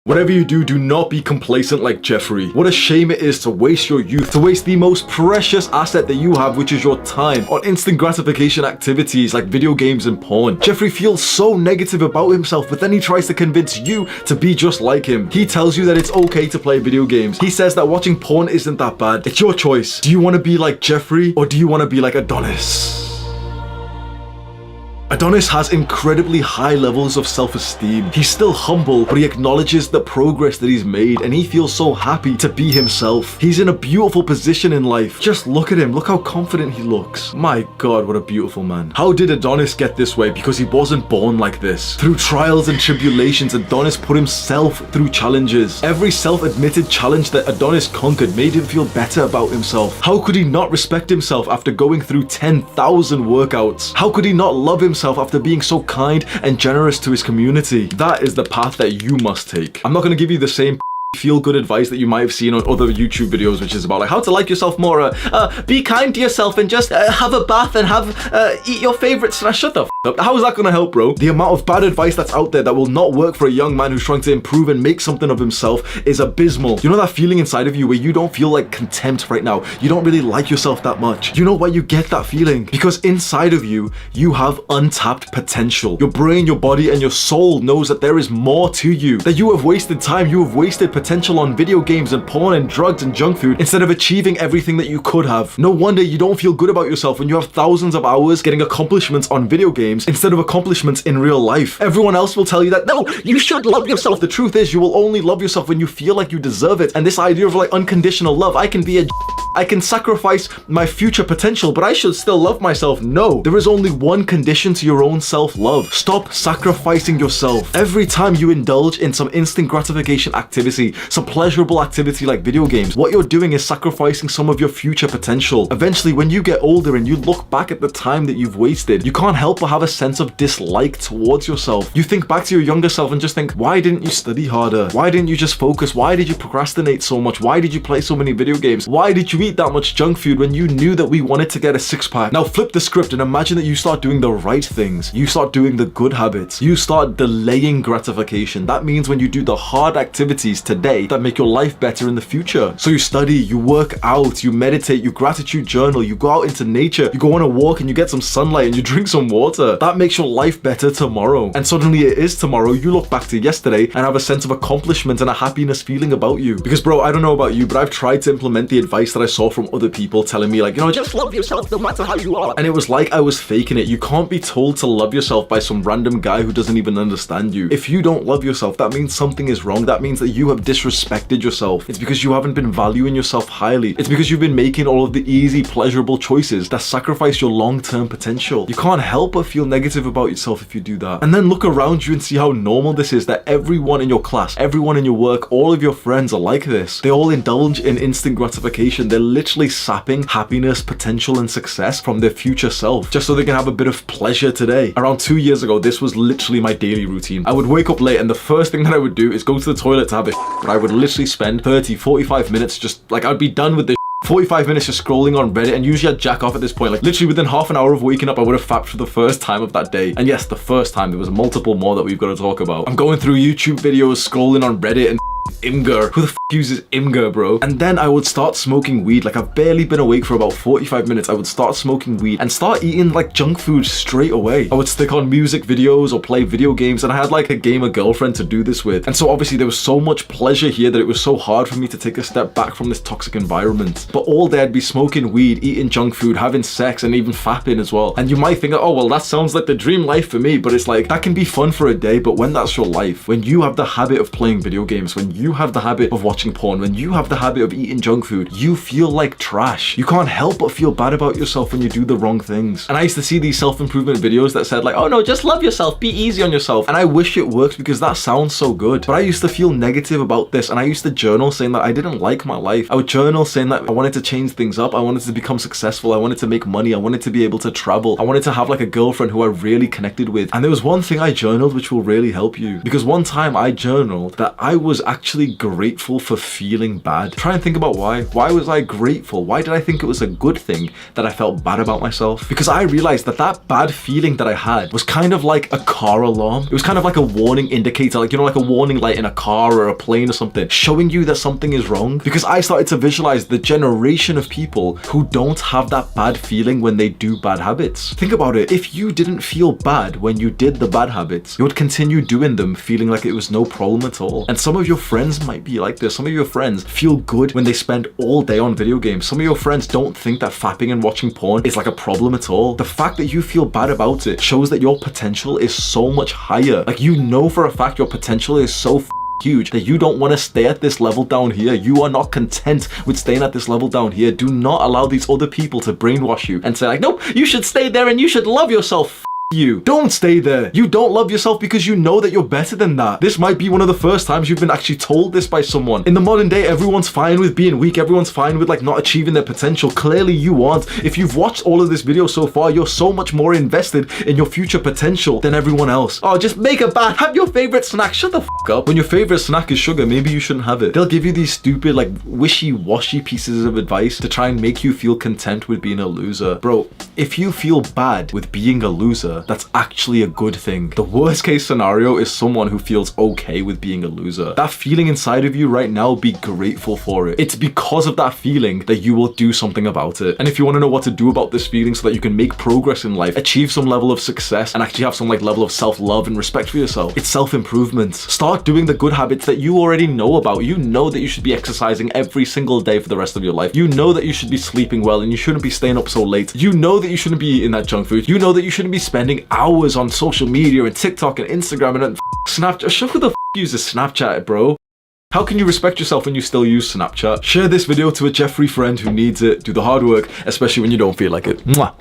Whatever you do, do not be complacent like Jeffrey. What a shame it is to waste your youth, to waste the most precious asset that you have, which is your time, on instant gratification activities like video games and porn. Jeffrey feels so negative about himself, but then he tries to convince you to be just like him. He tells you that it's okay to play video games. He says that watching porn isn't that bad. It's your choice. Do you want to be like Jeffrey, or do you want to be like Adonis? Adonis has incredibly high levels of self-esteem. He's still humble, but he acknowledges the progress that he's made, and he feels so happy to be himself. He's in a beautiful position in life. Just look at him. Look how confident he looks. My God, what a beautiful man. How did Adonis get this way? Because he wasn't born like this. Through trials and tribulations, Adonis put himself through challenges. Every self-admitted challenge that Adonis conquered made him feel better about himself. How could he not respect himself after going through 10,000 workouts? How could he not love himself after being so kind and generous to his community? That is the path that you must take. I'm not going to give you the same feel-good advice that you might have seen on other YouTube videos, which is about like how to like yourself more, be kind to yourself and just have a bath and eat your favorite snack. Shut the f up. How is that gonna help, bro? The amount of bad advice that's out there that will not work for a young man who's trying to improve and make something of himself is abysmal. You know that feeling inside of you where you don't feel like contempt right now? You don't really like yourself that much. You know why you get that feeling? Because inside of you, you have untapped potential. Your brain, your body, and your soul knows that there is more to you. That you have wasted time, you have wasted potential on video games and porn and drugs and junk food instead of achieving everything that you could have. No wonder you don't feel good about yourself when you have thousands of hours getting accomplishments on video games instead of accomplishments in real life. Everyone else will tell you that, no, you should love yourself. The truth is, you will only love yourself when you feel like you deserve it. And this idea of like unconditional love, I can sacrifice my future potential, but I should still love myself. No, there is only one condition to your own self-love. Stop sacrificing yourself. Every time you indulge in some instant gratification activity, some pleasurable activity like video games, what you're doing is sacrificing some of your future potential. Eventually, when you get older and you look back at the time that you've wasted, you can't help but have a sense of dislike towards yourself. You think back to your younger self and just think, why didn't you study harder? Why didn't you just focus? Why did you procrastinate so much? Why did you play so many video games? Why did you eat that much junk food when you knew that we wanted to get a six-pack? Now flip the script and imagine that you start doing the right things. You start doing the good habits. You start delaying gratification. That means when you do the hard activities today that make your life better in the future. So you study, you work out, you meditate, you gratitude journal, you go out into nature, you go on a walk and you get some sunlight and you drink some water. That makes your life better tomorrow. And suddenly it is tomorrow. You look back to yesterday and have a sense of accomplishment and a happiness feeling about you. Because bro, I don't know about you, but I've tried to implement the advice that I saw from other people telling me like, you know, just love yourself no matter how you are. And it was like I was faking it. You can't be told to love yourself by some random guy who doesn't even understand you. If you don't love yourself, that means something is wrong. That means that you have disrespected yourself. It's because you haven't been valuing yourself highly. It's because you've been making all of the easy, pleasurable choices that sacrifice your long-term potential. You can't help but feel negative about yourself if you do that. And then look around you and see how normal this is, that everyone in your class, everyone in your work, all of your friends are like this. They all indulge in instant gratification. They're literally sapping happiness, potential, and success from their future self just so they can have a bit of pleasure today. Around 2 years ago, this was literally my daily routine. I would wake up late and the first thing that I would do is go to the toilet to have a but I would literally spend 30-45 minutes just like I'd be done with this 45 minutes just scrolling on Reddit, and usually I'd jack off at this point. Like literally within half an hour of waking up, I would have fapped for the first time of that day. And yes, the first time. There was multiple more that we've got to talk about. I'm going through YouTube videos, scrolling on Reddit, and Imgur. Who the f uses Imgur, bro? And then I would start smoking weed. Like I've barely been awake for about 45 minutes. I would start smoking weed and start eating like junk food straight away. I would stick on music videos or play video games, and I had like a gamer girlfriend to do this with. And so obviously there was so much pleasure here that it was so hard for me to take a step back from this toxic environment. But all day I'd be smoking weed, eating junk food, having sex, and even fapping as well. And you might think, oh well, that sounds like the dream life for me, but it's like that can be fun for a day, but when that's your life, when you have the habit of playing video games, when you have the habit of watching porn, when you have the habit of eating junk food, you feel like trash. You can't help but feel bad about yourself when you do the wrong things. And I used to see these self-improvement videos that said like, oh no, just love yourself, be easy on yourself. And I wish it worked because that sounds so good. But I used to feel negative about this, and I used to journal saying that I didn't like my life. I would journal saying that I wanted to change things up, I wanted to become successful, I wanted to make money, I wanted to be able to travel, I wanted to have like a girlfriend who I really connected with. And there was one thing I journaled which will really help you. Because one time I journaled that I was actually actually grateful for feeling bad? Try and think about why. Why was I grateful? Why did I think it was a good thing that I felt bad about myself? Because I realized that that bad feeling that I had was kind of like a car alarm. It was kind of like a warning indicator, like, you know, like a warning light in a car or a plane or something, showing you that something is wrong. Because I started to visualize the generation of people who don't have that bad feeling when they do bad habits. Think about it. If you didn't feel bad when you did the bad habits, you would continue doing them feeling like it was no problem at all. And some of your friends might be like this. Some of your friends feel good when they spend all day on video games. Some of your friends don't think that fapping and watching porn is like a problem at all. The fact that you feel bad about it shows that your potential is so much higher. Like, you know for a fact your potential is so huge that you don't want to stay at this level down here. You are not content with staying at this level down here. Do not allow these other people to brainwash you and say like, nope, you should stay there and you should love yourself. You don't stay there. You don't love yourself because you know that you're better than that. This might be one of the first times you've been actually told this by someone. In the modern day, everyone's fine with being weak. Everyone's fine with like not achieving their potential. Clearly you aren't. If you've watched all of this video so far, you're so much more invested in your future potential than everyone else. Oh, just make a bath. Have your favorite snack. Shut the f up. When your favorite snack is sugar, maybe you shouldn't have it. They'll give you these stupid, like, wishy-washy pieces of advice to try and make you feel content with being a loser. Bro, if you feel bad with being a loser, that's actually a good thing. The worst case scenario is someone who feels okay with being a loser. That feeling inside of you right now, be grateful for it. It's because of that feeling that you will do something about it. And if you want to know what to do about this feeling so that you can make progress in life, achieve some level of success, and actually have some like level of self-love and respect for yourself, it's self-improvement. Start doing the good habits that you already know about. You know that you should be exercising every single day for the rest of your life. You know that you should be sleeping well and you shouldn't be staying up so late. You know that you shouldn't be eating that junk food. You know that you shouldn't be spending hours on social media and TikTok and Instagram and Snapchat. Who the f uses Snapchat, bro? How can you respect yourself when you still use Snapchat? Share this video to a Jeffrey friend who needs it. Do the hard work, especially when you don't feel like it. Mwah.